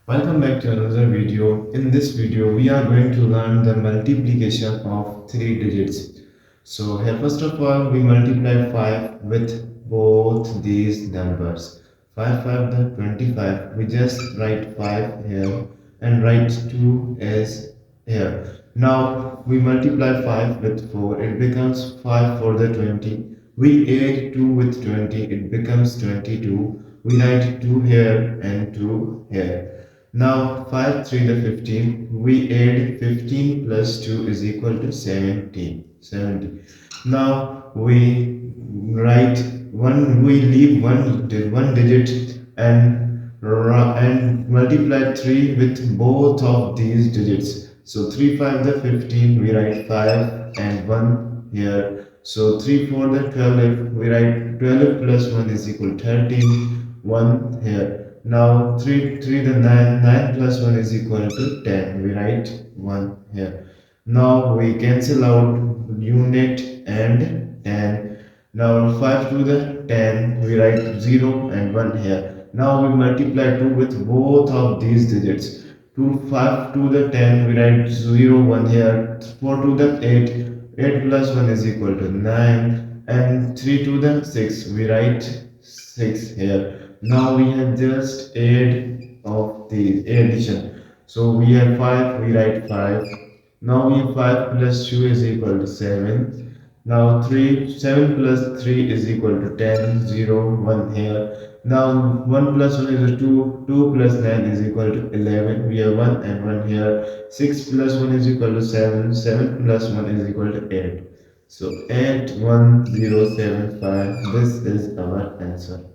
Welcome back to another video. In this video, we are going to learn the multiplication of three digits. So here first of all, we multiply 5 with both these numbers. 5 5 the 25. We just write 5 here and write 2 as here. Now we multiply 5 with 4. It becomes 5 for the 20. We add 2 with 20. It becomes 22. We write 2 here and 2 here. Now 5 3 the 15. We add 15 plus 2 is equal to 17. 70. Now we write one. We leave one digit and multiply 3 with both of these digits. So 3 5 the 15. We write 5 and 1 here. So 3 4 the 12. We write 12 plus 1 is equal to 13. 1 here. Now 3 the 9. 9 plus 1 is equal to 10. We write 1 here. Now we cancel out unit and 10. Now 5 to the 10. We write 0 and 1 here. Now we multiply 2 with both of these digits. 2 5 to the 10. We write 0 1 here. 4 to the 8. 8 plus 1 is equal to 9. And 3 to the 6. We write 6 here. Now we have just add of the addition. So we have 5, we write 5. Now we have 5 plus 2 is equal to 7. Now 7 plus 3 is equal to 10, 0, 1 here. Now 1 plus 1 is 2, 2 plus 9 is equal to 11. We have 1 and 1 here. 6 plus 1 is equal to 7, 7 plus 1 is equal to 8. So 81075. This is our answer.